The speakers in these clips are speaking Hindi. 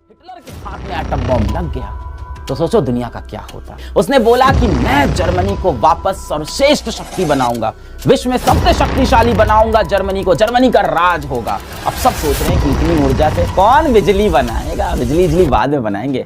हिटलर के हाथ में एटम बॉम्ब लग गया तो सोचो दुनिया का क्या होता। उसने बोला कि मैं जर्मनी को वापस सर्वश्रेष्ठ शक्ति बनाऊंगा, विश्व में सबसे शक्तिशाली बनाऊंगा जर्मनी को, जर्मनी का राज होगा। अब सब सोच रहे हैं कि इतनी ऊर्जा से कौन बिजली बनाएगा, बिजली बाद में बनाएंगे,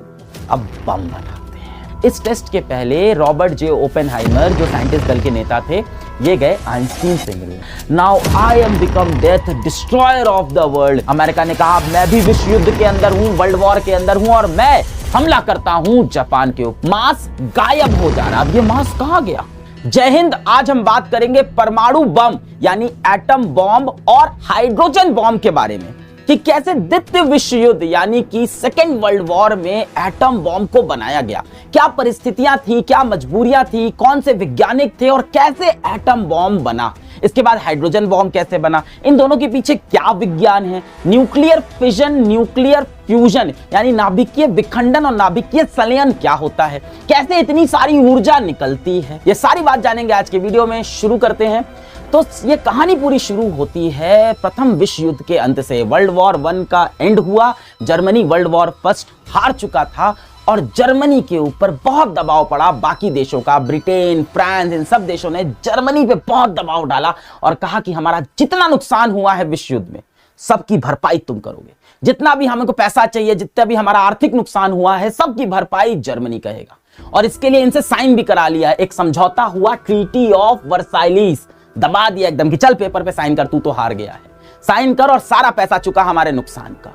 अब बम बनाते हैं। इस टेस्ट के पहले रॉबर्ट जे ओपेनहाइमर जो साइंटिस्ट दल के नेता थे, ये गए आइंस्टीन से मिलने। Now I am become death destroyer of the world. America ने कहा मैं भी विश्व युद्ध के अंदर हूं, वर्ल्ड वॉर के अंदर हूं और मैं हमला करता हूं जापान के ऊपर। मास गायब हो जा रहा। अब ये मास कहां गया? जय हिंद। आज हम बात करेंगे परमाणु बम यानी एटम बॉम्ब और हाइड्रोजन बॉम्ब के बारे में कि कैसे द्वितीय विश्व युद्ध यानी कि सेकेंड वर्ल्ड वॉर में एटम बॉम्ब को बनाया गया, क्या परिस्थितियां थी, क्या मजबूरियां थी, कौन से वैज्ञानिक थे और कैसे एटम बॉम्ब बना। इसके बाद हाइड्रोजन बॉम्ब कैसे बना, इन दोनों के पीछे क्या विज्ञान है, न्यूक्लियर फिजन, न्यूक्लियर फ्यूजन यानी नाभिकीय विखंडन और नाभिकीय संलयन क्या होता है, कैसे इतनी सारी ऊर्जा निकलती है, ये सारी बात जानेंगे आज के वीडियो में। शुरू करते हैं। तो ये कहानी पूरी शुरू होती है प्रथम विश्व युद्ध के अंत से। वर्ल्ड वॉर 1 का एंड हुआ, जर्मनी वर्ल्ड वॉर फर्स्ट हार चुका था और जर्मनी के ऊपर बहुत दबाव पड़ा बाकी देशों का, ब्रिटेन, फ्रांस, इन सब देशों ने जर्मनी पे बहुत दबाव डाला और कहा कि हमारा जितना नुकसान हुआ है विश्व युद्ध में सबकी भरपाई तुम करोगे, जितना भी हमको पैसा चाहिए, जितना भी हमारा आर्थिक नुकसान हुआ है सबकी भरपाई जर्मनी कहेगा। और इसके लिए इनसे साइन भी करा लिया, एक समझौता हुआ, ट्रीटी ऑफ वर्साइलीज, दबा दिया एकदम कि चल पेपर पे साइन कर, तू तो हार गया है, साइन कर और सारा पैसा चुका हमारे नुकसान का।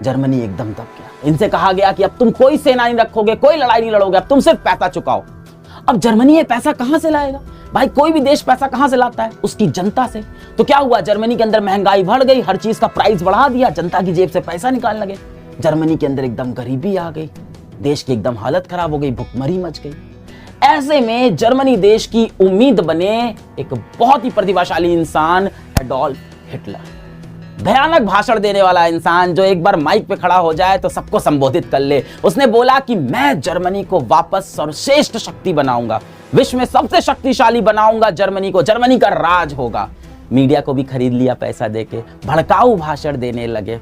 जर्मनी एकदम दब गया। इनसे कहा गया कि अब तुम कोई सेना नहीं रखोगे, कोई लड़ाई नहीं लड़ोगे, अब तुम सिर्फ पैसा चुकाओ। अब जर्मनी ये पैसा कहां से लाएगा? भाई कोई भी देश पैसा कहां से लाता है? उसकी जनता से। तो क्या हुआ, जर्मनी के अंदर महंगाई बढ़ गई, हर चीज का प्राइस बढ़ा दिया, जनता की जेब से पैसा निकालने लगे, जर्मनी के अंदर एकदम गरीबी आ गई, देश की एकदम हालत खराब हो गई, भुखमरी मच गई। ऐसे में जर्मनी देश की उम्मीद बने एक बहुत ही प्रतिभाशाली इंसान, एडोल्फ हिटलर। भयानक भाषण देने वाला इंसान जो एक बार माइक पे खड़ा हो जाए तो सबको संबोधित कर ले। उसने बोला कि मैं जर्मनी को वापस सर्वश्रेष्ठ शक्ति बनाऊंगा, विश्व में सबसे शक्तिशाली बनाऊंगा जर्मनी को, जर्मनी का राज होगा। मीडिया को भी खरीद लिया पैसा देके, भड़काऊ भाषण देने लगे।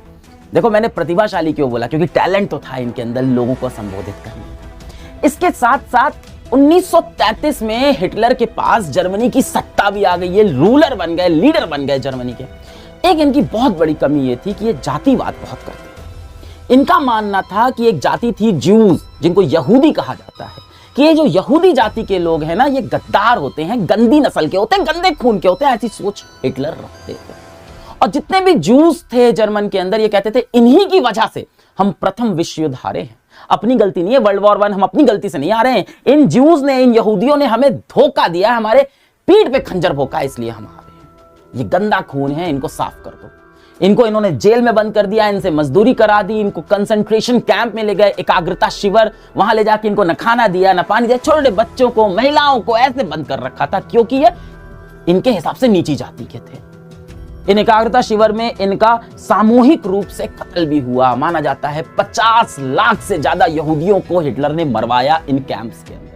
देखो मैंने प्रतिभाशाली क्यों बोला, क्योंकि टैलेंट तो था इनके अंदर लोगों को संबोधित करने। इसके साथ साथ 1933 में हिटलर के पास जर्मनी की सत्ता भी आ गई, ये रूलर बन गए, लीडर बन गए जर्मनी के। एक इनकी बहुत बड़ी कमी ये थी कि ये जातिवाद बहुत करते थे। इनका मानना था कि एक जाति थी ज्यूज, जिनको यहूदी कहा जाता है, कि ये जो यहूदी जाति के लोग हैं ना, ये गद्दार होते हैं, गंदी नस्ल के होते हैं, गंदे खून के होते हैं, ऐसी सोच हिटलर रखते थे। और जितने भी ज्यूज थे जर्मन के अंदर, ये कहते थे इन्हीं की वजह से हम प्रथम विश्व युद्ध हारे हैं, अपनी गलती नहीं है, वर्ल्ड वॉर 1 हम अपनी गलती से नहीं हारे हैं, इन ज्यूज ने, इन यहूदियों ने हमें धोखा दिया, हमारे पीठ पे खंजर भोंका, इसलिए हम हारे हैं। ये गंदा खून है, इनको साफ कर दो। इनको इन्होंने जेल में बंद कर दिया, इनसे मजदूरी करा दी, इनको कंसंट्रेशन कैंप में ले गए, एकाग्रता शिविर, वहां ले जाके इनको न खाना दिया न पानी दिया, छोटे बच्चों को, महिलाओं को ऐसे बंद कर रखा था क्योंकि ये इनके हिसाब से नीची जाति के थे। इन एकाग्रता शिविर में इनका सामूहिक रूप से कत्ल भी हुआ। माना जाता है 50 लाख से ज्यादा यहूदियों को हिटलर ने मरवाया इन कैंप्स के अंदर।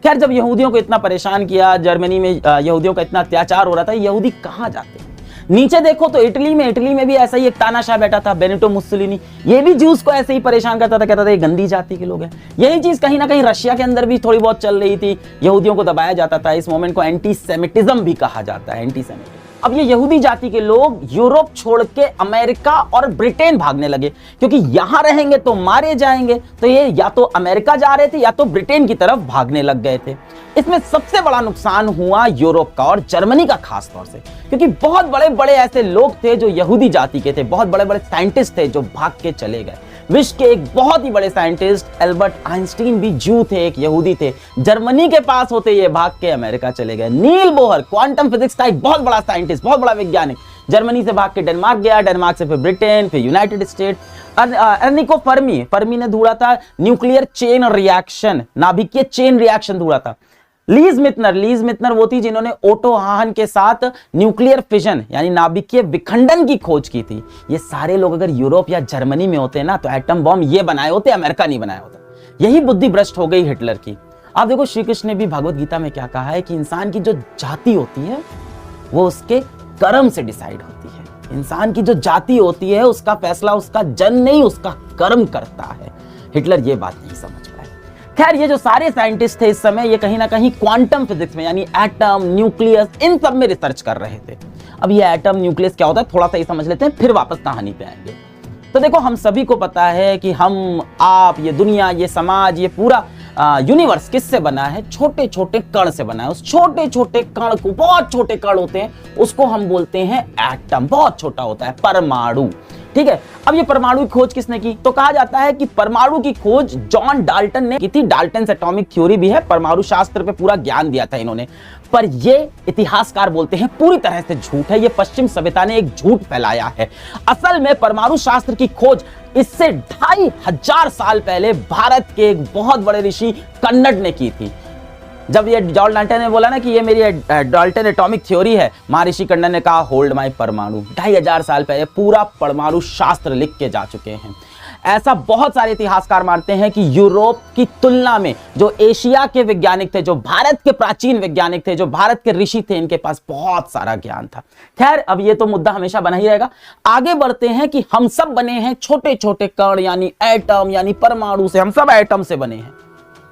खैर, जब यहूदियों को इतना परेशान किया, जर्मनी में यहूदियों का इतना अत्याचार हो रहा था, यहूदी कहां जाते हैं? नीचे देखो तो इटली में भी ऐसा ही एक तानाशाह बैठा था, बेनिटो मुस्सोलिनी, ये भी ज्यूज को ऐसे ही परेशान करता था, कहता था ये गंदी जाति के लोग हैं। यही चीज कहीं ना कहीं रशिया के अंदर भी थोड़ी बहुत चल रही थी, यहूदियों को दबाया जाता था। इस मोमेंट को एंटीसेमिटिज्म भी कहा जाता है, एंटीसेमिटिज्म। अब ये यहूदी जाति के लोग यूरोप छोड़ के अमेरिका और ब्रिटेन भागने लगे, क्योंकि यहां रहेंगे तो मारे जाएंगे। तो ये या तो अमेरिका जा रहे थे या तो ब्रिटेन की तरफ भागने लग गए थे। इसमें सबसे बड़ा नुकसान हुआ यूरोप का और जर्मनी का खास तौर से, क्योंकि बहुत बड़े बड़े ऐसे लोग थे जो यहूदी जाति के थे, बहुत बड़े बड़े साइंटिस्ट थे जो भाग के चले गए। विश्व के एक बहुत ही बड़े साइंटिस्ट एल्बर्ट आइंस्टीन भी ज्यू थे, एक यहूदी थे, जर्मनी के पास होते ये भाग के अमेरिका चले गए। नील बोहर, क्वांटम फिजिक्स का एक बहुत बड़ा साइंटिस्ट, बहुत बड़ा वैज्ञानिक, जर्मनी से भाग के डेनमार्क गया, डेनमार्क से फिर ब्रिटेन, फिर यूनाइटेड स्टेट। एर्निको फर्मी ने ढूंढा था न्यूक्लियर चेन रिएक्शन, नाभिकीय चेन रिएक्शन ढूंढा था। लीज मित्नर वो थी जिन्होंने ओटो हाहन के साथ न्यूक्लियर फिजन यानी नाभिकीय विखंडन की खोज की थी। ये सारे लोग अगर यूरोप या जर्मनी में होते ना तो एटम बॉम्ब ये बनाए होते, अमेरिका नहीं बनाया होता। यही बुद्धि भ्रष्ट हो गई हिटलर की। आप देखो श्री कृष्ण ने भी भगवत गीता में क्या कहा है कि इंसान की जो जाति होती है वो उसके कर्म से डिसाइड होती है। इंसान की जो जाति होती है उसका फैसला उसका जन्म नहीं उसका कर्म करता है। हिटलर ये बात नहीं समझ पाए। खैर ये जो सारे साइंटिस्ट थे इस समय ये कहीं ना कहीं क्वांटम फिजिक्स में यानी एटम, न्यूक्लियस, इन सब में रिसर्च कर रहे थे। अब ये एटम, न्यूक्लियस क्या होता है थोड़ा सा ही समझ लेते हैं, फिर वापस कहानी पे आएंगे। तो देखो हम सभी को पता है कि हम, आप, ये दुनिया, ये समाज, ये पूरा यूनिवर्स किससे बना है? छोटे छोटे कण से बना है। उस छोटे छोटे कण को, बहुत छोटे कण होते हैं, उसको हम बोलते हैं एटम। बहुत छोटा होता है, परमाणु। ठीक है, अब ये परमाणु की खोज किसने की? तो कहा जाता है कि परमाणु की खोज जॉन डाल्टन ने की थी। डाल्टन एटॉमिक थ्योरी भी है, परमाणु शास्त्र पे पूरा ज्ञान दिया था इन्होंने। पर ये इतिहासकार बोलते हैं पूरी तरह से झूठ है, ये पश्चिम सभ्यता ने एक झूठ फैलाया है। असल में परमाणु शास्त्र की खोज इससे 2500 साल पहले भारत के एक बहुत बड़े ऋषि कन्नड़ ने की थी। जब ये जॉन डाल्टन ने बोला ना कि ये मेरी डाल्टन एटॉमिक थ्योरी है, महर्षि कन्नड़ ने कहा होल्ड माय परमाणु। 2500 साल पहले पूरा परमाणु शास्त्र लिख के जा चुके हैं। ऐसा बहुत सारे इतिहासकार मानते हैं कि यूरोप की तुलना में जो एशिया के वैज्ञानिक थे, जो भारत के प्राचीन वैज्ञानिक थे, जो भारत के ऋषि थे, इनके पास बहुत सारा ज्ञान था। खैर अब ये तो मुद्दा हमेशा बना ही रहेगा। आगे बढ़ते हैं कि हम सब बने हैं छोटे छोटे कण यानी एटम, यानी परमाणु से। हम सब एटम से बने हैं।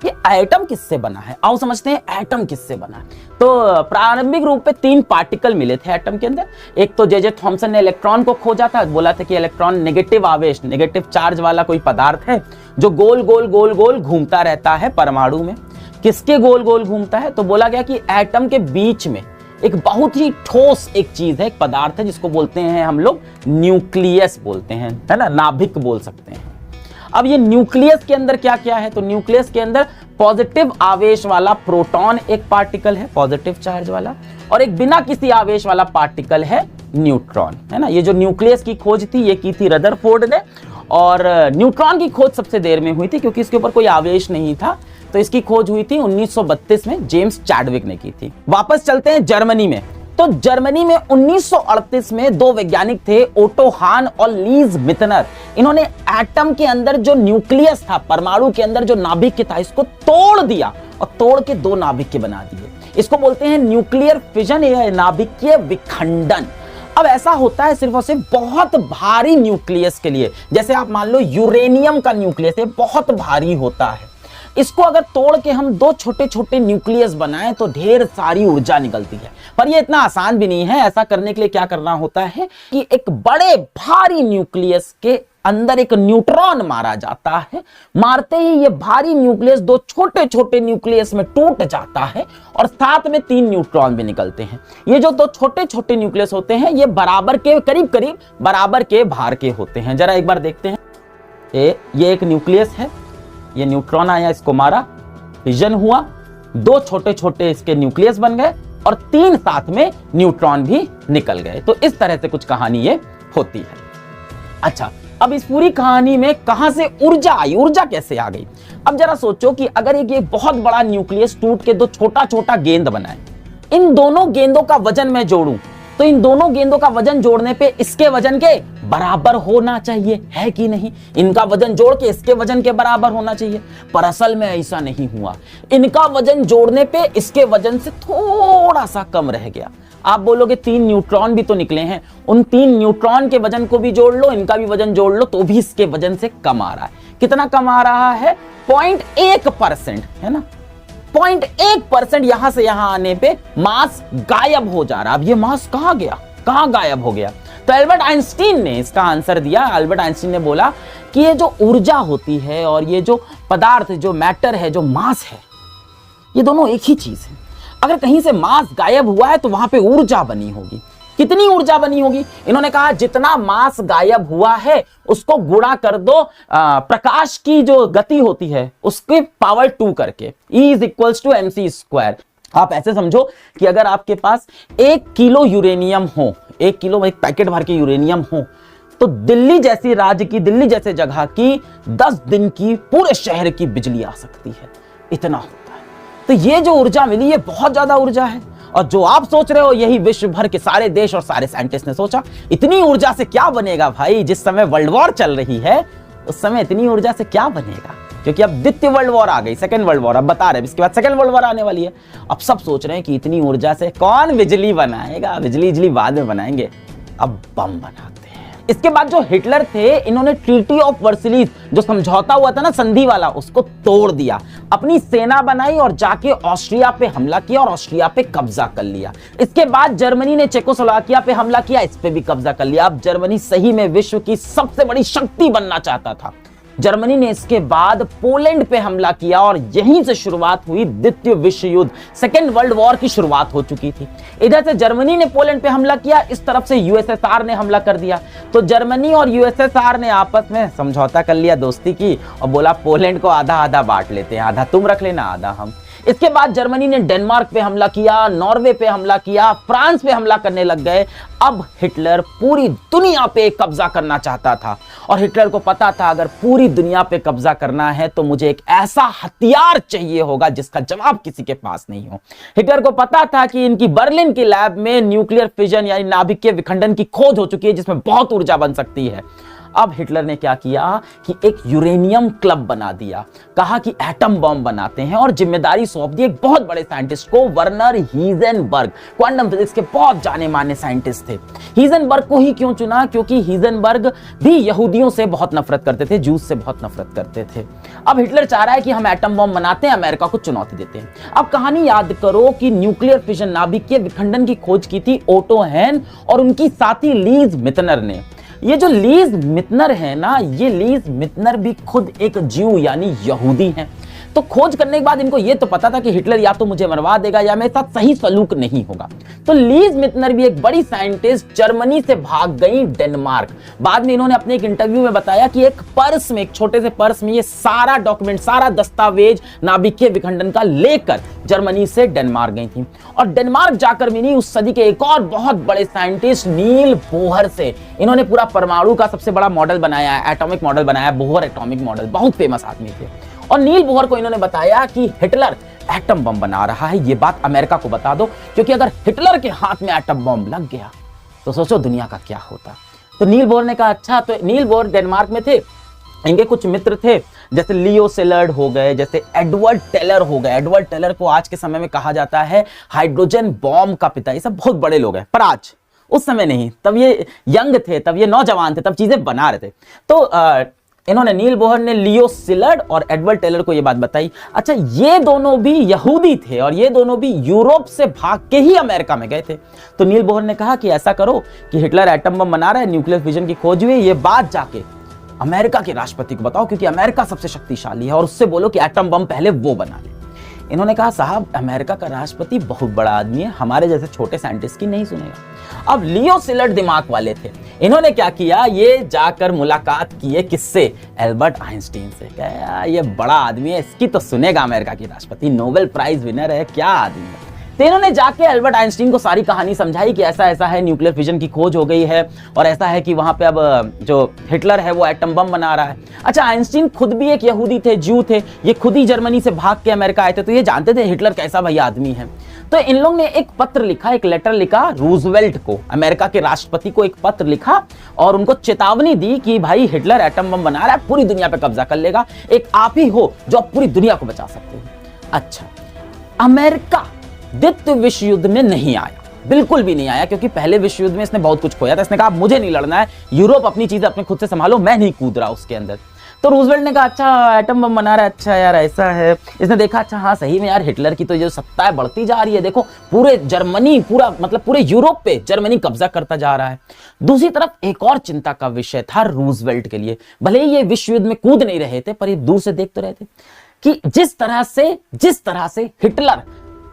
ये एटम किससे बना है? आओ समझते हैं एटम किससे बना है। तो प्रारंभिक रूप पे 3 पार्टिकल मिले थे एटम के अंदर। एक तो जे थॉमसन ने इलेक्ट्रॉन को खोजा था, बोला था कि इलेक्ट्रॉन नेगेटिव आवेश, नेगेटिव चार्ज वाला कोई पदार्थ है जो गोल गोल गोल गोल घूमता रहता है परमाणु में। किसके गोल गोल घूमता है? तो बोला गया कि एटम के बीच में एक बहुत ही ठोस एक चीज है, एक पदार्थ है जिसको बोलते हैं हम लोग न्यूक्लियस बोलते हैं, है ना, नाभिक बोल सकते हैं। अब ये न्यूक्लियस के अंदर क्या क्या है? तो न्यूक्लियस के अंदर पॉजिटिव आवेश वाला प्रोटॉन एक पार्टिकल है, पॉजिटिव चार्ज वाला, और एक बिना किसी आवेश वाला पार्टिकल है न्यूट्रॉन, है ना। ये जो न्यूक्लियस की खोज थी ये की थी रदरफोर्ड ने, और न्यूट्रॉन की खोज सबसे देर में हुई थी क्योंकि इसके ऊपर कोई आवेश नहीं था। तो इसकी खोज हुई थी 1932 में, जेम्स चैडविक ने की थी। वापस चलते हैं जर्मनी में। तो जर्मनी में 1938 में 2 वैज्ञानिक थे, ओटो हान और लीज मितनर। इन्होंने एटम के अंदर जो न्यूक्लियस था, परमाणु के अंदर जो नाभिक था, इसको तोड़ दिया और तोड़ के 2 नाभिक बना दिए। इसको बोलते हैं न्यूक्लियर फिजन या नाभिकीय विखंडन। अब ऐसा होता है सिर्फ और सिर्फ बहुत भारी न्यूक्लियस के लिए। जैसे आप मान लो यूरेनियम का न्यूक्लियस है, बहुत भारी होता है। इसको अगर तोड़ के हम 2 छोटे छोटे न्यूक्लियस बनाएं तो ढेर सारी ऊर्जा निकलती है। पर ये इतना आसान भी नहीं है। ऐसा करने के लिए क्या करना होता है कि एक बड़े भारी न्यूक्लियस के अंदर एक न्यूट्रॉन मारा जाता है। मारते ही ये भारी न्यूक्लियस 2 छोटे छोटे न्यूक्लियस में टूट जाता है और साथ में 3 न्यूट्रॉन भी निकलते हैं। ये जो 2 छोटे छोटे न्यूक्लियस होते हैं ये बराबर के, करीब करीब बराबर के भार के होते हैं। जरा एक बार देखते हैं। ये एक न्यूक्लियस है, ये न्यूट्रॉन आया, इसको मारा, फिजन हुआ, 2 छोटे छोटे इसके न्यूक्लियस बन गए और 3 साथ में न्यूट्रॉन भी निकल गए। तो इस तरह से कुछ कहानी ये होती है। अच्छा, अब इस पूरी कहानी में कहां से ऊर्जा आई, ऊर्जा कैसे आ गई? अब जरा सोचो कि अगर ये बहुत बड़ा न्यूक्लियस टूट के 2 छोटा छोटा गेंद बनाए, इन दोनों गेंदों का वजन मैं जोड़ूं तो इन दोनों गेंदों का वजन जोड़ने पे इसके वजन के बराबर होना चाहिए, है कि नहीं? इनका वजन जोड़ के इसके वजन के बराबर होना चाहिए, पर असल में ऐसा नहीं हुआ। इनका वजन जोड़ने पे इसके वजन से थोड़ा सा कम रह गया। आप बोलोगे 3 न्यूट्रॉन भी तो निकले हैं, उन 3 न्यूट्रॉन के वजन को भी जोड़ लो, इनका भी वजन जोड़ लो, तो भी इसके वजन से कम आ रहा है। कितना कम आ रहा है? 0.1%, है ना। 0.1% यहां से यहां आने पे मास गायब हो जा रहा। अब ये मास कहां गया, कहां गायब हो गया? तो एल्बर्ट आइंस्टीन ने इसका आंसर दिया। एल्बर्ट आइंस्टीन ने बोला कि ये जो ऊर्जा होती है और ये जो पदार्थ, जो मैटर है, जो मास है, ये दोनों एक ही चीज है। अगर कहीं से मास गायब हुआ है तो वहां पे ऊर्जा बनी होगी। कितनी ऊर्जा बनी होगी? इन्होंने कहा जितना मास गायब हुआ है उसको गुणा कर दो प्रकाश की जो गति होती है उसके पावर 2 करके, E = mc²। आप ऐसे समझो कि अगर आपके पास 1 किलो यूरेनियम हो, 1 किलो एक पैकेट भर के यूरेनियम हो, तो दिल्ली जैसी राज्य की, दिल्ली जैसे जगह की 10 दिन की पूरे शहर की बिजली आ सकती है। इतना होता है। तो ये जो ऊर्जा मिली ये बहुत ज्यादा ऊर्जा है। और जो आप सोच रहे हो यही विश्व भर के सारे देश और सारे साइंटिस्ट ने सोचा। इतनी ऊर्जा से क्या बनेगा भाई? जिस समय वर्ल्ड वॉर चल रही है उस समय इतनी ऊर्जा से क्या बनेगा? क्योंकि अब द्वितीय वर्ल्ड वॉर आ गई, सेकंड वर्ल्ड वॉर, अब बता रहे हैं इसके बाद सेकंड वर्ल्ड वॉर आने वाली है। अब सब सोच रहे हैं कि इतनी ऊर्जा से कौन बिजली बनाएगा? बिजली बाद में बनाएंगे, अब बम बनाते हैं। इसके बाद जो हिटलर थे, इन्होंने ट्रीटी ऑफ वर्सिलीज, जो समझौता हुआ था ना संधि वाला, उसको तोड़ दिया, अपनी सेना बनाई और जाके ऑस्ट्रिया पे हमला किया और ऑस्ट्रिया पे कब्जा कर लिया। इसके बाद जर्मनी ने चेकोस्लोवाकिया पे हमला किया, इस पे भी कब्जा कर लिया। अब जर्मनी सही में विश्व की सबसे बड़ी शक्ति बनना चाहता था। जर्मनी ने इसके बाद पोलैंड पे हमला किया और यहीं से शुरुआत हुई द्वितीय विश्व युद्ध, सेकेंड वर्ल्ड वॉर की शुरुआत हो चुकी थी। इधर से जर्मनी ने पोलैंड पे हमला किया, इस तरफ से यूएसएसआर ने हमला कर दिया। तो जर्मनी और यूएसएसआर ने आपस में समझौता कर लिया, दोस्ती की, और बोला पोलैंड को आधा आधा बांट लेते हैं, आधा तुम रख लेना, आधा हम। इसके बाद जर्मनी ने डेनमार्क पे हमला किया, नॉर्वे पे हमला किया, फ्रांस पे हमला करने लग गए। अब हिटलर पूरी दुनिया पे कब्जा करना चाहता था और हिटलर को पता था अगर पूरी दुनिया पे कब्जा करना है तो मुझे एक ऐसा हथियार चाहिए होगा जिसका जवाब किसी के पास नहीं हो। हिटलर को पता था कि इनकी बर्लिन की लैब में न्यूक्लियर फिजन यानी नाभिकीय विखंडन की खोज हो चुकी है जिसमें बहुत ऊर्जा बन सकती है। अब हिटलर ने क्या किया कि एक यूरेनियम क्लब बना दिया, कहा कि एटम बम बनाते हैं और जिम्मेदारी सौंप दी एक बहुत बड़े साइंटिस्ट को, वर्नर हीजेनबर्ग, क्वांटम फिजिक्स के बहुत जाने माने साइंटिस्ट थे। हीजेनबर्ग को ही क्यों चुना? क्योंकि हीजेनबर्ग भी यहूदियों से बहुत नफरत करते थे, जूस से बहुत नफरत करते थे। अब हिटलर चाह रहा है कि हम एटम बम बनाते हैं, अमेरिका को चुनौती देते हैं। अब कहानी याद करो कि न्यूक्लियर फिजन नाभिकीय विखंडन की खोज की थी ओटो हैन और उनकी साथी लीज मितनर ने। ये जो लीज मितनर है ना, ये लीज मितनर भी खुद एक ज्यू यानी यहूदी हैं। तो खोज करने के बाद इनको ये तो पता था कि हिटलर या तो मुझे मरवा देगा या मेरे साथ सही सलूक नहीं होगा। तो लीज मितनर भी एक बड़ी साइंटिस्ट जर्मनी से भाग गई डेनमार्क। बाद में इन्होंने अपने एक इंटरव्यू में बताया कि एक पर्स में, एक छोटे से पर्स में ये सारा डॉक्यूमेंट, सारा दस्तावेज नाभिकीय विखंडन का लेकर जर्मनी से डेनमार्क गई थी। और डेनमार्क जाकर मिली उस सदी के एक और बहुत बड़े साइंटिस्ट नील बोहर से। इन्होंने पूरा परमाणु का सबसे बड़ा मॉडल बनाया है, एटॉमिक मॉडल बनाया, बोहर एटॉमिक मॉडल, बहुत फेमस आदमी थे। और नील बोहर को इन्होंने बताया कि हिटलर एटम बम बना रहा है, ये बात अमेरिका को बता दो, क्योंकि अगर हिटलर के हाथ में एटम बम लग गया तो सोचो दुनिया का क्या होता। तो नील बोहर ने कहा अच्छा। तो नील बोहर डेनमार्क में थे, इनके कुछ मित्र थे जैसे लियो सिलर्ड हो गए, जैसे एडवर्ड टेलर हो गए। एडवर्ड टेलर को आज के समय में कहा जाता है हाइड्रोजन बॉम्ब का पिता। ये सब बहुत बड़े लोग हैं, पर आज उस समय नहीं, तब ये यंग थे, तब ये नौजवान थे, तब चीजें बना रहे थे। तो इन्होंने, नील बोहर ने लियो सिलर्ड और एडवर्ड टेलर को ये बात बताई। अच्छा, ये दोनों भी यहूदी थे और ये दोनों भी यूरोप से भाग के ही अमेरिका में गए थे। तो नील बोहर ने कहा कि ऐसा करो कि हिटलर एटम बम बना रहा है, न्यूक्लियर फिजन की खोज हुई, ये बात जाके अमेरिका के राष्ट्रपति को बताओ, क्योंकि अमेरिका सबसे शक्तिशाली है, और उससे बोलो कि एटम बम पहले वो बना ले। इन्होंने कहा साहब, अमेरिका का राष्ट्रपति बहुत बड़ा आदमी है, हमारे जैसे छोटे साइंटिस्ट की नहीं सुनेगा। अब लियो सिलर्ड दिमाग वाले थे, इन्होंने क्या किया, ये जाकर मुलाकात किए किससे? एल्बर्ट आइंस्टीन से। क्या ये बड़ा आदमी है, इसकी तो सुनेगा अमेरिका की राष्ट्रपति, नोबेल प्राइज विनर है, क्या आदमी है। तो इन्होंने जाके एल्बर्ट आइंस्टीन को सारी कहानी समझाई कि ऐसा ऐसा है, न्यूक्लियर फिजन की खोज हो गई है और ऐसा है कि वहां पे अब जो हिटलर है वो एटम बम बना रहा है। अच्छा, आइंस्टीन खुद भी एक यहूदी थे, ज्यू थे, ये खुद ही जर्मनी से भाग के अमेरिका आए थे, तो ये जानते थे हिटलर कैसा भैया आदमी है। तो इन लोग ने एक पत्र लिखा, एक लेटर लिखा रूजवेल्ट को, अमेरिका के राष्ट्रपति को एक पत्र लिखा और उनको चेतावनी दी कि भाई हिटलर एटम बम बना रहा है, पूरी दुनिया पे कब्जा कर लेगा, एक आप ही हो जो आप पूरी दुनिया को बचा सकते हो। अच्छा, अमेरिका द्वितीय विश्व युद्ध में नहीं आया, बिल्कुल भी नहीं आया, क्योंकि पहले विश्व युद्ध में इसने बहुत कुछ खोया था। इसने कहा मुझे नहीं लड़ना है, यूरोप अपनी चीजें अपने खुद से संभालो, मैं नहीं कूद रहा उसके अंदर। तो रूजवेल्ट ने कहा अच्छा एटम बम बना रहा है, अच्छा यार ऐसा है। इसने देखा अच्छा हाँ सही में यार हिटलर की तो जो सत्ता है बढ़ती जा रही है, देखो पूरे जर्मनी, पूरा मतलब पूरे यूरोप पे जर्मनी कब्जा करता जा रहा है। दूसरी तरफ एक और चिंता का विषय था रूजवेल्ट के लिए, भले ही ये विश्व युद्ध में कूद नहीं रहे थे पर ये दूर से देख तो रहे थे कि जिस तरह से हिटलर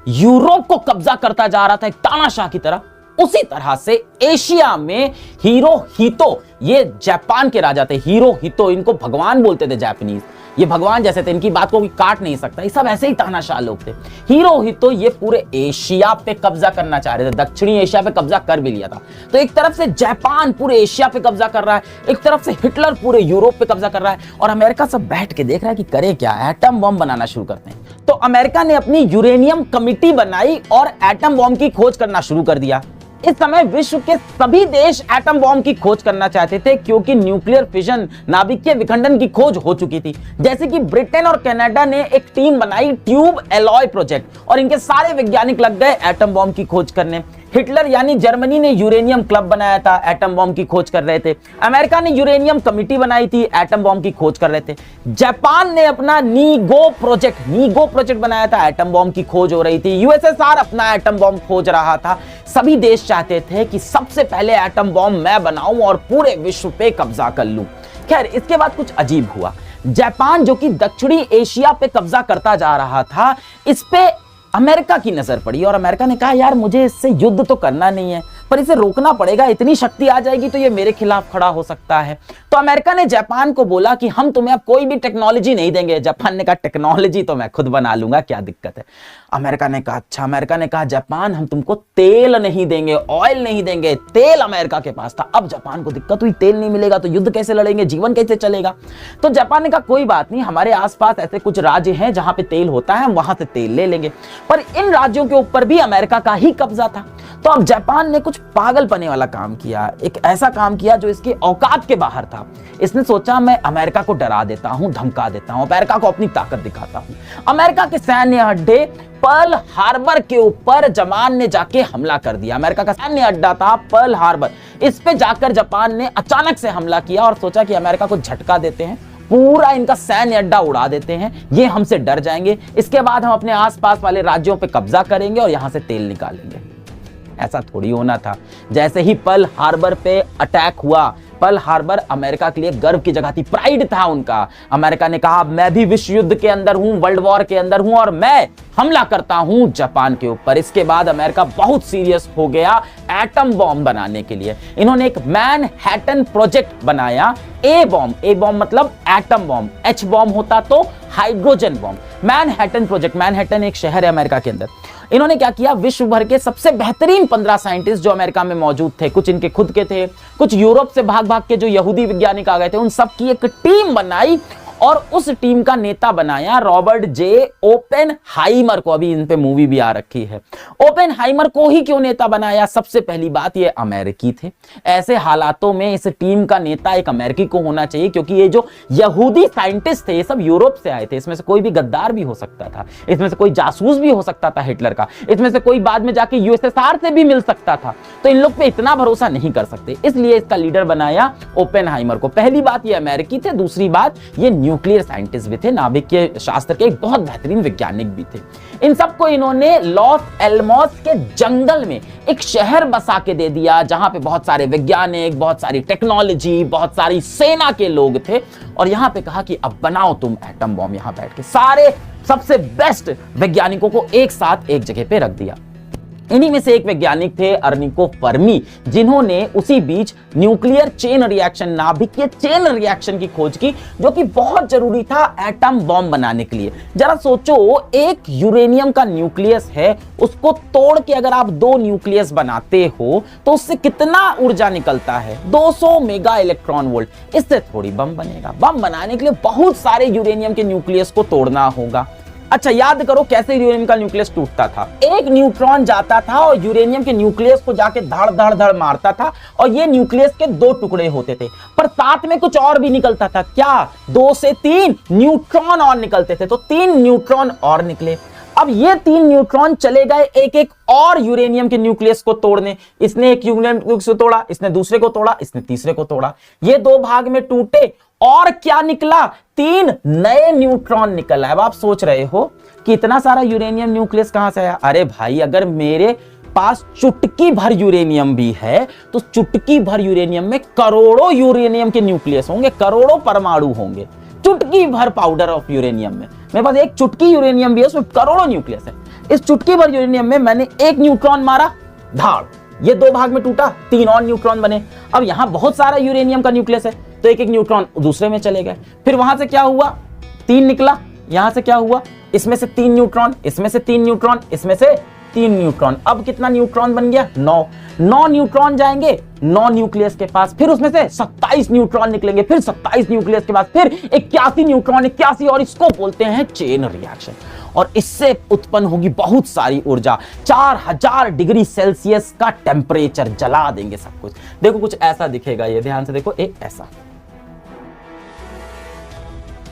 यूरोप को कब्जा करता जा रहा था एक तानाशाह की तरह, उसी तरह से एशिया में हिरोहितो, ये जापान के राजा थे, हिरोहितो, इनको भगवान बोलते थे जापानीज, ये भगवान जैसे थे, इनकी बात को कोई काट नहीं सकता, ये सब ऐसे ही तानाशाह लोग थे। हिरोहितो ये पूरे एशिया पे कब्जा करना चाह रहे थे, दक्षिणी एशिया पे कब्जा कर भी लिया था। तो एक तरफ से जापान पूरे एशिया पे कब्जा कर रहा है, एक तरफ से हिटलर पूरे यूरोप पे कब्जा कर रहा है, और अमेरिका सब बैठ के देख रहा है कि करे क्या, एटम बम बनाना शुरू करते हैं। तो अमेरिका ने अपनी यूरेनियम कमिटी बनाई और एटम बम की खोज करना शुरू कर दिया। इस समय विश्व के सभी देश एटम बॉम्ब की खोज करना चाहते थे, क्योंकि न्यूक्लियर फिजन, नाभिकीय विखंडन की खोज हो चुकी थी। जैसे कि ब्रिटेन और कनाडा ने एक टीम बनाई, ट्यूब एलॉय प्रोजेक्ट, और इनके सारे वैज्ञानिक लग गए एटम बॉम्ब की खोज करने। हिटलर यानी जर्मनी ने यूरेनियम क्लब बनाया था, एटम बॉम्ब की खोज कर रहे थे। अमेरिका ने यूरेनियम कमिटी बनाई थी, एटम बॉम्ब की खोज कर रहे थे। जापान ने अपना नीगो प्रोजेक्ट बनाया था, एटम बॉम्ब की खोज हो रही थी। यूएसएसआर अपना एटम बॉम्ब खोज रहा था। सभी देश चाहते थे कि सबसे पहले एटम बॉम्ब मैं बनाऊं और पूरे विश्व पे कब्जा कर लूं। खैर, इसके बाद कुछ अजीब हुआ। जापान जो कि दक्षिणी एशिया पे कब्जा करता जा रहा था, इस पे अमेरिका की नजर पड़ी और अमेरिका ने कहा यार मुझे इससे युद्ध तो करना नहीं है, पर इसे रोकना पड़ेगा, इतनी शक्ति आ जाएगी तो ये मेरे खिलाफ खड़ा हो सकता है। तो अमेरिका ने जापान को बोला कि हम तुम्हें अब कोई भी टेक्नोलॉजी नहीं देंगे। जापान ने कहा टेक्नोलॉजी तो मैं खुद बना लूंगा, क्या दिक्कत है। अमेरिका ने कहा अच्छा। अमेरिका ने कहा जापान हम तुमको तेल नहीं देंगे, ऑयल नहीं देंगे। तेल अमेरिका के पास था। अब जापान को दिक्कत हुई, तेल नहीं मिलेगा तो युद्ध कैसे लड़ेंगे, जीवन कैसे चलेगा। तो जापान ने कहा कोई बात नहीं, हमारे आसपास ऐसे कुछ राज्य हैं जहां पे तेल होता है, हम वहां से तेल ले लेंगे। पर इन राज्यों के ऊपर भी अमेरिका का ही कब्जा था। तो अब जापान ने कुछ पागलपने वाला काम किया, एक ऐसा काम किया जो इसके औकात के बाहर था। इसने सोचा मैं अमेरिका को डरा देता हूं, धमका देता हूं, अमेरिका को अपनी ताकत दिखाता हूं। अमेरिका के सैन्य अड्डे पर्ल हार्बर के ऊपर जापान ने जाके हमला कर दिया। अमेरिका का सैन्य अड्डा था पर्ल हार्बर, इस पे जाकर जापान ने अचानक से हमला किया और सोचा कि अमेरिका को झटका देते हैं, पूरा इनका सैन्य अड्डा उड़ा देते हैं, ये हमसे डर जाएंगे, इसके बाद हम अपने आसपास वाले राज्यों पे कब्जा करेंगे और यहां से तेल निकालेंगे। ऐसा थोड़ी होना था। जैसे ही पर्ल हार्बर पे अटैक हुआ, पर्ल हार्बर अमेरिका के लिए गर्व की जगह थी, प्राइड था उनका। अमेरिका ने कहा मैं भी विश्व युद्ध के अंदर हूं, वर्ल्ड वॉर के अंदर हूं और मैं हमला करता हूं जापान के ऊपर। इसके बाद अमेरिका बहुत सीरियस हो गया एटम बॉम्ब बनाने के लिए। इन्होंने एक मैनहट्टन प्रोजेक्ट बनाया। ए बॉम्ब मतलब एटम बॉम्ब, एच बॉम्ब होता तो hydrogen bomb. Manhattan project, Manhattan एक शहर है अमेरिका के अंदर। इन्होंने क्या किया, विश्व भर के सबसे बेहतरीन 15 साइंटिस्ट जो अमेरिका में मौजूद थे, कुछ इनके खुद के थे, कुछ यूरोप से भाग भाग के जो यहूदी वैज्ञानिक आ गए थे, उन सब की एक टीम बनाई और उस टीम का नेता बनाया रॉबर्ट जे ओपेनहाइमर को। अभी इन पे मूवी भी आ रखी है। ओपेनहाइमर को ही क्यों नेता बनाया? सबसे पहली बात, ये अमेरिकी थे। ऐसे हालातों में इस टीम का नेता एक अमेरिकी को होना चाहिए, क्योंकि ये जो यहूदी साइंटिस्ट थे ये सब यूरोप से आए थे। इसमें से कोई भी गद्दार भी हो सकता था, इसमें से कोई जासूस भी हो सकता था हिटलर का, इसमें से कोई बाद में जाके यूएसएसआर से भी मिल सकता था। तो इन लोग पे इतना भरोसा नहीं कर सकते, इसलिए इसका लीडर बनाया ओपेनहाइमर को। पहली बात, ये अमेरिकी थे। दूसरी बात, ये न्यूक्लियर साइंटिस्ट भी थे, नाभिकीय शास्त्र के एक बहुत बेहतरीन वैज्ञानिक भी थे। इन सबको इन्होंने लॉस एल्मोस के जंगल में एक शहर बसा के दे दिया, जहां पे बहुत सारे वैज्ञानिक, बहुत सारी टेक्नोलॉजी, बहुत सारी सेना के लोग थे, और यहां पे कहा कि अब बनाओ तुम एटम बॉम्ब। यहां बैठ के सारे सबसे बेस्ट वैज्ञानिकों को एक साथ एक जगह पे रख दिया। इन्हीं में से एक वैज्ञानिक थे अर्निको फर्मी, जिन्होंने उसी बीच न्यूक्लियर चेन रिएक्शन, नाभिकीय चेन रिएक्शन की खोज की, जो कि बहुत जरूरी था एटम बॉम्ब बनाने के लिए। जरा सोचो, एक यूरेनियम का न्यूक्लियस है, उसको तोड़ के अगर आप 2 न्यूक्लियस बनाते हो तो उससे कितना ऊर्जा निकलता है? 200 मेगा इलेक्ट्रॉन वोल्ट। इससे थोड़ी बम बनेगा। बम बनाने के लिए बहुत सारे यूरेनियम के न्यूक्लियस को तोड़ना होगा। अच्छा, याद करो कैसे यूरेनियम का न्यूक्लियस टूटता था। एक न्यूट्रॉन जाता था और यूरेनियम के न्यूक्लियस को जाके धड़ धड़ धड़ मारता था, और ये न्यूक्लियस के 2 टुकड़े होते थे, पर साथ में कुछ और भी निकलता था। क्या? 2 से 3 न्यूट्रॉन और निकलते थे। तो 3 न्यूट्रॉन और निकले। अब ये 3 न्यूट्रॉन चले गए एक एक और यूरेनियम के न्यूक्लियस को तोड़ने। इसने एक यूरेनियम को तोड़ा, इसने दूसरे को तोड़ा, इसने तीसरे को तोड़ा। ये 2 भाग में टूटे और क्या निकला? 3 नए न्यूट्रॉन निकला। अब आप सोच रहे हो कि इतना सारा यूरेनियम न्यूक्लियस कहां से आया? अरे भाई, अगर मेरे पास चुटकी भर यूरेनियम भी है तो चुटकी भर यूरेनियम में करोड़ों यूरेनियम के न्यूक्लियस होंगे, करोड़ों परमाणु होंगे। चुटकी भर पाउडर ऑफ यूरेनियम में मेरे पास एक चुटकी यूरेनियम भी है, उसमें करोड़ों न्यूक्लियस है। इस चुटकी भर यूरेनियम में मैंने एक न्यूट्रॉन मारा, धाड़, ये 2 भाग में टूटा, 3 और न्यूट्रॉन बने। अब यहां बहुत सारा यूरेनियम का न्यूक्लियस है, तो एक एक न्यूट्रॉन दूसरे में चले गए। फिर वहां से क्या हुआ? 3 निकला। यहां से क्या हुआ? इसमें से 3 न्यूट्रॉन, इसमें से 3 न्यूट्रॉन, इसमें से 3 न्यूट्रॉन। अब कितना न्यूट्रॉन बन गया? 9 न्यूट्रॉन जाएंगे 9 न्यूक्लियस के पास, फिर उसमें से 27 न्यूट्रॉन निकलेंगे, फिर 27 न्यूक्लियस के पास फिर 81 न्यूट्रॉन, 81, और इसको बोलते हैं चेन रिएक्शन। और इससे उत्पन्न होगी बहुत सारी ऊर्जा। 4000 डिग्री सेल्सियस का टेम्परेचर, जला देंगे सब कुछ। देखो कुछ ऐसा दिखेगा, ये ध्यान से देखो, एक ऐसा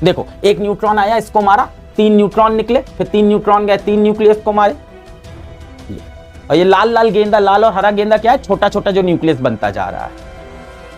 देखो, एक न्यूट्रॉन आया, इसको मारा, 3 न्यूट्रॉन निकले, फिर 3 न्यूट्रॉन गए, 3 न्यूक्लियस को मारे, और ये लाल लाल गेंदा, लाल और हरा गेंदा क्या है, छोटा छोटा जो न्यूक्लियस बनता जा रहा है,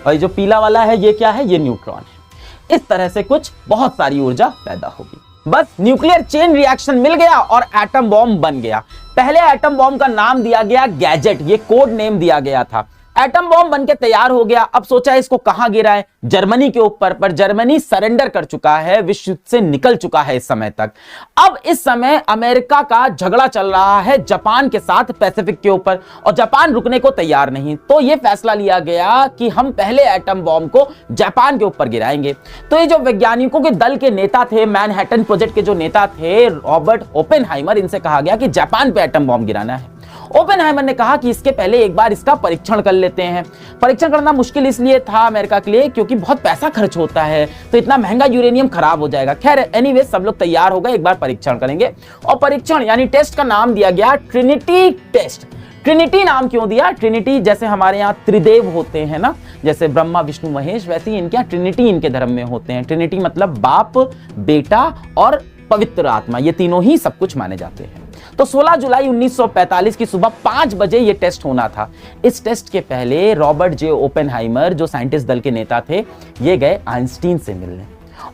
और ये जो पीला वाला है ये क्या है, ये न्यूट्रॉन है। इस तरह से कुछ बहुत सारी ऊर्जा पैदा होगी। बस न्यूक्लियर चेन रिएक्शन मिल गया और एटम बॉम्ब बन गया। पहले एटम बॉम्ब का नाम दिया गया गैजेट, ये कोड नेम दिया गया था। एटम बॉम्ब बनके तैयार हो गया। अब सोचा इसको कहां गिराए, जर्मनी के ऊपर, पर जर्मनी सरेंडर कर चुका है, विश्व युद्ध से निकल चुका है इस समय तक। अब इस समय अमेरिका का झगड़ा चल रहा है जापान के साथ पैसिफिक के ऊपर, और जापान रुकने को तैयार नहीं। तो यह फैसला लिया गया कि हम पहले एटम बॉम्ब को जापान के ऊपर गिराएंगे। तो ये जो वैज्ञानिकों के दल के नेता थे, मैनहट्टन प्रोजेक्ट के जो नेता थे रॉबर्ट ओपेनहाइमर, इनसे कहा गया कि जापान पे एटम बॉम्ब गिराना है। ओपेनहाइमर ने कहा कि इसके पहले एक बार इसका परीक्षण कर लेते हैं। परीक्षण करना मुश्किल इसलिए था अमेरिका के लिए क्योंकि बहुत पैसा खर्च होता है, तो इतना महंगा यूरेनियम खराब हो जाएगा। खैर एनीवे, सब लोग तैयार हो गए, एक बार परीक्षण करेंगे। और परीक्षण यानी टेस्ट का नाम दिया गया ट्रिनिटी टेस्ट। ट्रिनिटी नाम क्यों दिया? ट्रिनिटी जैसे हमारे यहाँ त्रिदेव होते हैं ना, जैसे ब्रह्मा विष्णु महेश, वैसे ही इनके यहाँ ट्रिनिटी इनके धर्म में होते हैं। ट्रिनिटी मतलब बाप, बेटा और पवित्र आत्मा, ये तीनों ही सब कुछ माने जाते हैं। तो 16 जुलाई 1945 की सुबह 5 बजे ये टेस्ट होना था। इस टेस्ट के पहले रॉबर्ट जे ओपेनहाइमर, जो साइंटिस्ट दल के नेता थे, ये गए आइंस्टीन से मिलने,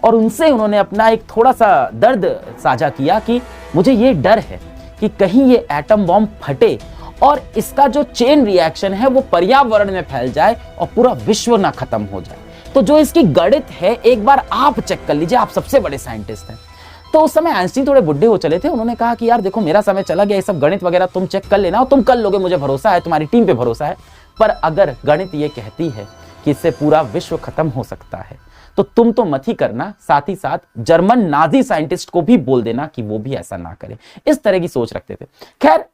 और उनसे उन्होंने अपना एक थोड़ा सा दर्द साझा किया कि मुझे ये डर है कि कहीं ये एटम बॉम्ब फटे और इसका जो चेन रिएक्शन है वो पर्यावरण में फैल जाए और पूरा विश्व ना खत्म हो जाए। तो जो इसकी गणित है एक बार आप चेक कर लीजिए, आप सबसे बड़े साइंटिस्ट हैं। तो उस समय आइंस्टीन थोड़े बुढ़े हो चले थे। उन्होंने कहा कि यार देखो, मेरा समय चला गया, ये सब गणित वगैरह तुम चेक कर लेना और तुम कर लोगे, मुझे भरोसा है, तुम्हारी टीम पे भरोसा है। पर अगर गणित ये कहती है कि इससे पूरा विश्व खत्म हो सकता है तो तुम तो मत ही करना, साथ ही साथ जर्मन नाजी साइंटिस्ट को भी बोल देना कि वो भी ऐसा ना करे। इस तरह की सोच रखते थे। खैर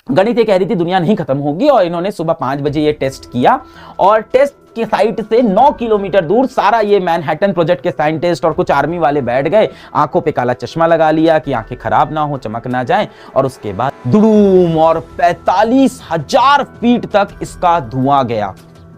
गणित ये कह रही थी दुनिया नहीं खत्म होगी, और इन्होंने सुबह 5 बजे ये टेस्ट किया, और टेस्ट की साइट से 9 किलोमीटर दूर सारा ये मैनहट्टन प्रोजेक्ट के साइंटिस्ट और कुछ आर्मी वाले बैठ गए। आंखों पे काला चश्मा लगा लिया कि आंखें खराब ना हो, चमक ना जाए, और उसके बाद दुड़ूम और 45,000 फीट तक इसका धुआं गया।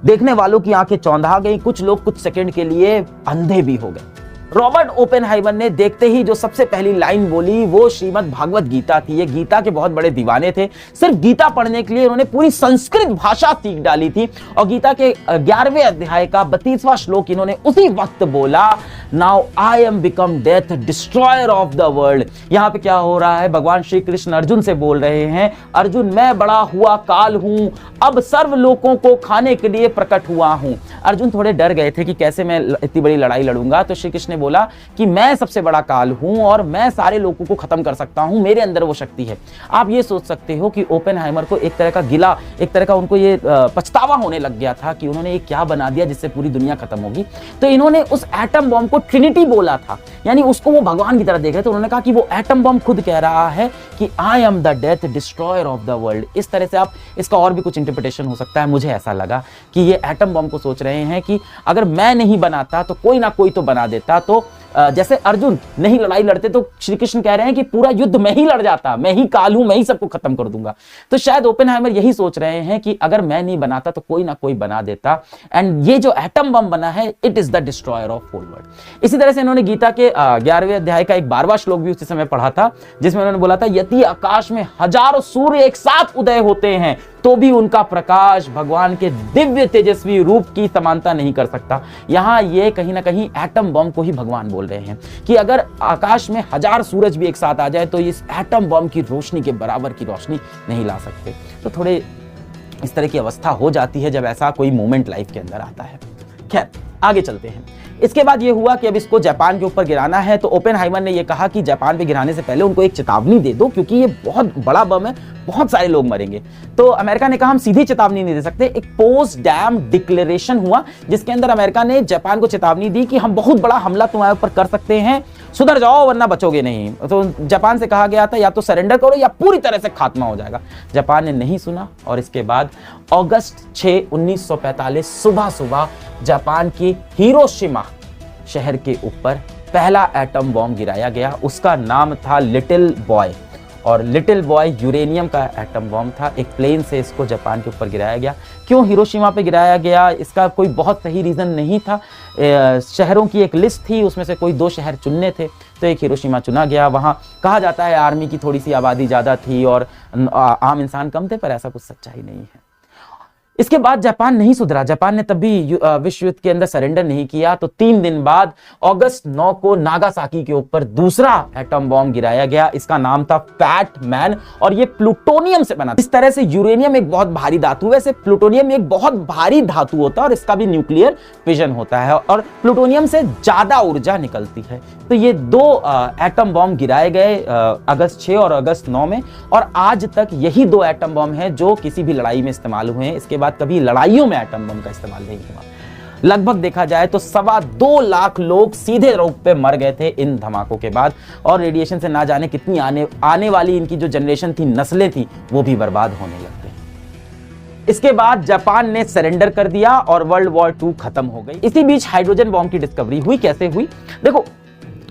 देखने वालों की आंखें चौंधा गई, कुछ लोग कुछ सेकंड के लिए अंधे भी हो गए। रॉबर्ट ओपेनहाइमर ने देखते ही जो सबसे पहली लाइन बोली वो श्रीमद् भागवत गीता थी। ये गीता के बहुत बड़े दीवाने थे। सिर्फ गीता पढ़ने के लिए उन्होंने पूरी संस्कृत भाषा सीख डाली थी, और गीता के 11वें अध्याय का 32वां श्लोक इन्होंने उसी वक्त बोला, now I am become death destroyer of the world. यहां पे क्या हो रहा है, भगवान श्री कृष्ण अर्जुन से बोल रहे हैं, अर्जुन मैं बड़ा हुआ काल हूं, अब सर्व लोगों को खाने के लिए प्रकट हुआ हूं। अर्जुन थोड़े डर गए थे कि कैसे मैं इतनी बड़ी लड़ाई लड़ूंगा, तो श्री कृष्ण ने बोला कि मैं सबसे बड़ा काल हूं और मैं सारे लोगों को खत्म कर सकता हूं, मेरे अंदर वो शक्ति है। आप ये सोच सकते हो कि ओपेनहाइमर को एक तरह का गिला, एक तरह का उनको ये पछतावा होने लग गया था कि उन्होंने ये क्या बना दिया जिससे पूरी दुनिया खत्म होगी। तो इन्होंने उस एटम बॉम्ब को ट्रिनिटी बोला था, यानी उसको वो भगवान की तरह देख रहे थे। उन्होंने कहा कि वो एटम बॉम्ब खुद कह रहा है कि I am the death destroyer of the world. इस तरह से आप इसका और भी कुछ इंटरप्रिटेशन हो सकता है। मुझे ऐसा लगा कि ये एटम बॉम्ब को सोच रहे हैं कि अगर मैं नहीं बनाता तो कोई ना कोई तो बना देता। तो जैसे अर्जुन नहीं लड़ाई लड़ते तो श्री कृष्ण कह रहे हैं कि पूरा युद्ध मैं ही लड़ जाता, मैं ही काल हूं, मैं ही सबको खत्म कर दूंगा। तो शायद ओपेनहाइमर यही सोच रहे हैं कि अगर मैं नहीं बनाता तो कोई ना कोई बना देता, एंड ये जो एटम बम बना है it is the destroyer of whole world. इसी तरह से इन्होंने गीता के 11वें अध्याय का एक 12वां श्लोक भी उसी समय पढ़ा था, जिसमें उन्होंने बोला था, यदि आकाश में हजारों सूर्य एक साथ उदय होते हैं तो भी उनका प्रकाश भगवान के दिव्य तेजस्वी रूप की समानता नहीं कर सकता। यहां ये कहीं ना कहीं एटम बम को ही भगवान बोल रहे हैं कि अगर आकाश में 1000 सूरज भी एक साथ आ जाए तो इस एटम बम की रोशनी के बराबर की रोशनी नहीं ला सकते। तो थोड़े इस तरह की अवस्था हो जाती है जब ऐसा कोई मोमेंट लाइफ के अंदर आता है। खैर आगे चलते हैं। इसके बाद ये हुआ कि अब इसको जापान के ऊपर गिराना है। तो ओपेनहाइमर ने ये कहा कि जापान पे गिराने से पहले उनको एक चेतावनी दे दो, क्योंकि ये बहुत बड़ा बम है, बहुत सारे लोग मरेंगे। तो अमेरिका ने कहा हम सीधी चेतावनी नहीं दे सकते। एक पोस्ट डैम डिक्लेरेशन हुआ जिसके अंदर अमेरिका ने जापान को चेतावनी दी कि हम बहुत बड़ा हमला तुम्हारे ऊपर कर सकते हैं, सुधर जाओ वरना बचोगे नहीं। तो जापान से कहा गया था या तो सरेंडर करो या पूरी तरह से खात्मा हो जाएगा। जापान ने नहीं सुना, और इसके बाद अगस्त 6, 1945 सुबह सुबह जापान की हिरोशिमा शहर के ऊपर पहला एटम बॉम्ब गिराया गया। उसका नाम था लिटिल बॉय, और लिटिल बॉय यूरेनियम का एटम बॉम्ब था। एक प्लेन से इसको जापान के ऊपर गिराया गया। क्यों हिरोशिमा पे गिराया गया, इसका कोई बहुत सही रीज़न नहीं था। शहरों की एक लिस्ट थी, उसमें से कोई 2 शहर चुनने थे, तो एक हिरोशिमा चुना गया। वहाँ कहा जाता है आर्मी की थोड़ी सी आबादी ज़्यादा थी और आम इंसान कम थे, पर ऐसा कुछ सच्चाई नहीं है। इसके बाद जापान नहीं सुधरा। जापान ने तब भी विश्व युद्ध के अंदर सरेंडर नहीं किया। तो 3 दिन बाद अगस्त 9 को नागासाकी के ऊपर दूसरा एटम बॉम्ब गिराया गया। इसका नाम था फैट मैन और ये प्लूटोनियम से बना था। इस तरह से यूरेनियम एक बहुत भारी धातु है, वैसे प्लूटोनियम एक बहुत भारी धातु होता है और इसका भी न्यूक्लियर फिजन होता है और प्लूटोनियम से ज्यादा ऊर्जा निकलती है। तो ये 2 एटम बॉम्ब गिराए गए अगस्त 6 और अगस्त 9 में, और आज तक यही 2 एटम बॉम्ब हैं जो किसी भी लड़ाई में इस्तेमाल हुए हैं। इसके बाद कभी लड़ाइयों में एटम बम का इस्तेमाल नहीं हुआ। लगभग देखा जाए तो 2.25 लाख लोग सीधे रूप पे मर गए थे इन धमाकों के बाद, और रेडिएशन से ना जाने कितनी आने वाली इनकी जो जनरेशन थी, नस्लें थी, वो भी बर्बाद होने लग गई। इसके बाद जापान ने सरेंडर कर दिया और वर्ल्ड वॉर 2 खत्म हो गई। इसी बीच हाइड्रोजन बॉम्ब की डिस्कवरी हुई। कैसे हुई? देखो,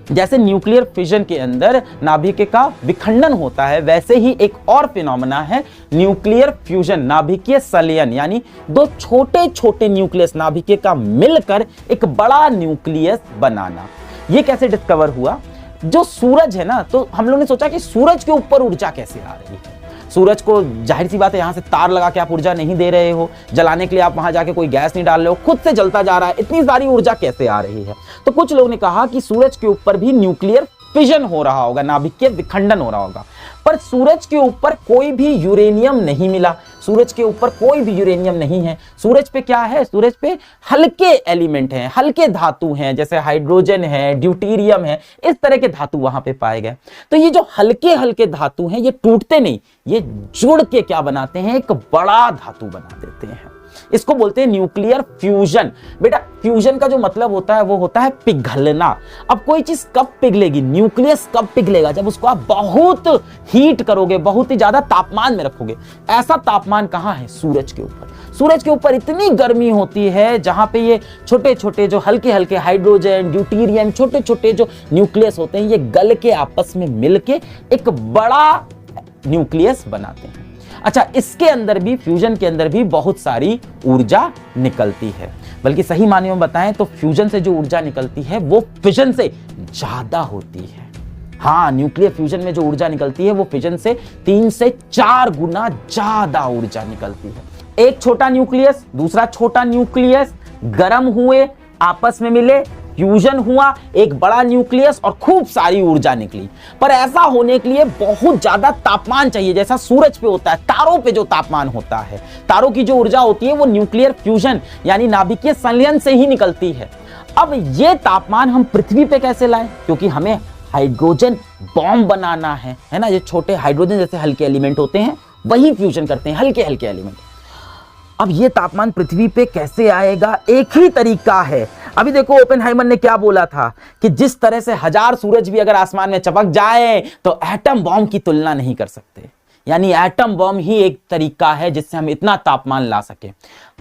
जैसे न्यूक्लियर फिजन के अंदर नाभिक का विखंडन होता है, वैसे ही एक और फिनोमेना है न्यूक्लियर फ्यूजन, नाभिकीय संलयन, यानी 2 छोटे छोटे न्यूक्लियस नाभिक का मिलकर एक बड़ा न्यूक्लियस बनाना। ये कैसे डिस्कवर हुआ? जो सूरज है ना, तो हम लोगों ने सोचा कि सूरज के ऊपर ऊर्जा कैसे आ रही है। सूरज को जाहिर सी बात है यहां से तार लगा के आप ऊर्जा नहीं दे रहे हो, जलाने के लिए आप वहां जाके कोई गैस नहीं डाल रहे हो, खुद से जलता जा रहा है, इतनी सारी ऊर्जा कैसे आ रही है? तो कुछ लोगों ने कहा कि सूरज के ऊपर भी न्यूक्लियर फिजन हो रहा होगा, नाभिकीय विखंडन हो रहा होगा। पर सूरज के ऊपर कोई भी यूरेनियम नहीं मिला, सूरज के ऊपर कोई भी यूरेनियम नहीं है। सूरज पे क्या है? सूरज पे हल्के एलिमेंट हैं, हल्के धातु हैं, जैसे हाइड्रोजन है, ड्यूटेरियम है, इस तरह के धातु वहां पे पाए गए। तो ये जो हल्के हल्के धातु हैं, ये टूटते नहीं, ये जुड़ के क्या बनाते हैं? एक बड़ा धातु बना देते हैं। इसको बोलते हैं न्यूक्लियर फ्यूजन। बेटा, फ्यूजन का जो मतलब होता है वो होता है पिघलना। अब कोई चीज कब पिघलेगी, न्यूक्लियस कब पिघलेगा? जब उसको आप बहुत हीट करोगे, बहुत ही ज्यादा तापमान में रखोगे। ऐसा तापमान कहां है? सूरज के ऊपर। सूरज के ऊपर इतनी गर्मी होती है जहां पे ये छोटे छोटे जो हल्के हल्के हाइड्रोजन, ड्यूटेरियम, छोटे छोटे जो न्यूक्लियस होते हैं, ये गल के आपस में मिलके एक बड़ा न्यूक्लियस बनाते हैं। अच्छा, इसके अंदर भी, फ्यूजन के अंदर भी बहुत सारी ऊर्जा निकलती है, बल्कि सही मायने में बताएं तो फ्यूजन से जो ऊर्जा निकलती है वो फिजन से ज्यादा होती है। हाँ, न्यूक्लियर फ्यूजन में जो ऊर्जा निकलती है वो फिजन से 3 से 4 गुना ज्यादा ऊर्जा निकलती है। एक छोटा न्यूक्लियस, दूसरा छोटा न्यूक्लियस गर्म हुए, आपस में मिले, फ्यूजन हुआ, एक बड़ा न्यूक्लियस और खूब सारी ऊर्जा निकली। पर ऐसा होने के लिए बहुत ज्यादा तापमान चाहिए, जैसा सूरज पे होता है, तारों पे जो तापमान होता है, तारों की जो ऊर्जा होती है वो न्यूक्लियर फ्यूजन यानी नाभिकीय संलयन से ही निकलती है। अब ये तापमान हम पृथ्वी पे कैसे लाएं? क्योंकि हमें हाइड्रोजन बॉम्ब बनाना है ना। ये छोटे हाइड्रोजन जैसे हल्के एलिमेंट होते हैं, वही फ्यूजन करते हैं, हल्के हल्के एलिमेंट। अब ये तापमान पृथ्वी पे कैसे आएगा? एक ही तरीका है। अभी देखो, ओपेनहाइमर ने क्या बोला था कि जिस तरह से 1000 सूरज भी अगर आसमान में चमक जाए तो एटम बॉम्ब की तुलना नहीं कर सकते। यानी एटम बॉम्ब ही एक तरीका है जिससे हम इतना तापमान ला सके।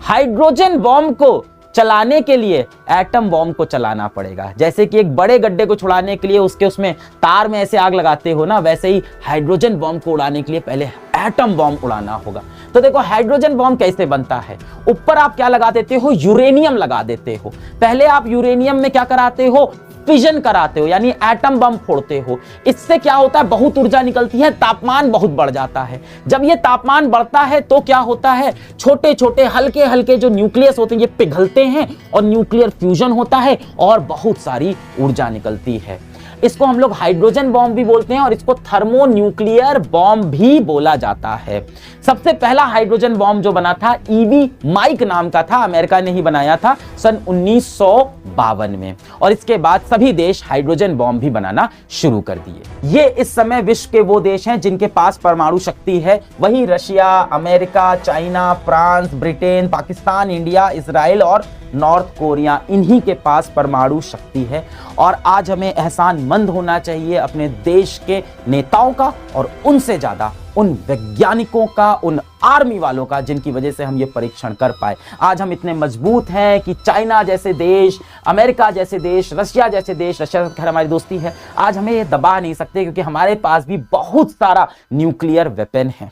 हाइड्रोजन बॉम्ब को चलाने के लिए एटम बॉम्ब को चलाना पड़ेगा। जैसे कि एक बड़े गड्ढे को छुड़ाने के लिए उसमें तार में ऐसे आग लगाते हो ना, वैसे ही हाइड्रोजन बॉम्ब को उड़ाने के लिए पहले एटम बॉम्ब उड़ाना होगा। तो देखो, हाइड्रोजन बॉम्ब कैसे बनता है? ऊपर आप क्या लगा देते हो? यूरेनियम लगा देते हो। पहले आप यूरेनियम में क्या कराते हो? फिजन कराते हो, यानी एटम बम फोड़ते हो। इससे क्या होता है? बहुत ऊर्जा निकलती है, तापमान बहुत बढ़ जाता है। जब ये तापमान बढ़ता है तो क्या होता है? छोटे छोटे हल्के हल्के जो न्यूक्लियस होते हैं ये पिघलते हैं और न्यूक्लियर फ्यूजन होता है और बहुत सारी ऊर्जा निकलती है। इसको हम लोग हाइड्रोजन बॉम्ब भी बोलते हैं और इसको थर्मोन्यूक्लियर बॉम्ब भी बोला जाता है। सबसे पहला हाइड्रोजन बॉम्ब जो बना था ईवी माइक नाम का था, अमेरिका ने ही बनाया था सन 1952 में, और इसके बाद सभी देश हाइड्रोजन बॉम्ब भी बनाना शुरू कर दिए। ये इस समय विश्व के वो देश हैं जिनके पास परमाणु शक्ति है। वही Russia, America, China, France, Britain, Pakistan, India, Israel और नॉर्थ कोरिया, इन्हीं के पास परमाणु शक्ति है। और आज हमें एहसान मंद होना चाहिए अपने देश के नेताओं का और उनसे ज्यादा उन वैज्ञानिकों का, उन आर्मी वालों का जिनकी वजह से हम ये परीक्षण कर पाए। आज हम इतने मजबूत हैं कि चाइना जैसे देश, अमेरिका जैसे देश, रशिया जैसे देश, रशिया से खैर हमारी दोस्ती है, आज हमें ये दबा नहीं सकते क्योंकि हमारे पास भी बहुत सारा न्यूक्लियर वेपन है।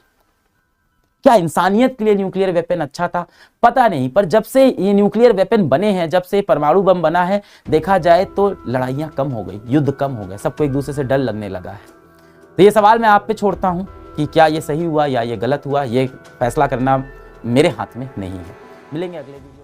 क्या इंसानियत के लिए न्यूक्लियर वेपन अच्छा था? पता नहीं, पर जब से ये न्यूक्लियर वेपन बने हैं, जब से परमाणु बम बना है, देखा जाए तो लड़ाइयां कम हो गई, युद्ध कम हो गए, सबको एक दूसरे से डर लगने लगा है। तो ये सवाल मैं आप पे छोड़ता हूं कि क्या ये सही हुआ या ये गलत हुआ, ये फैसला करना मेरे हाथ में नहीं है। मिलेंगे अगले वीडियो।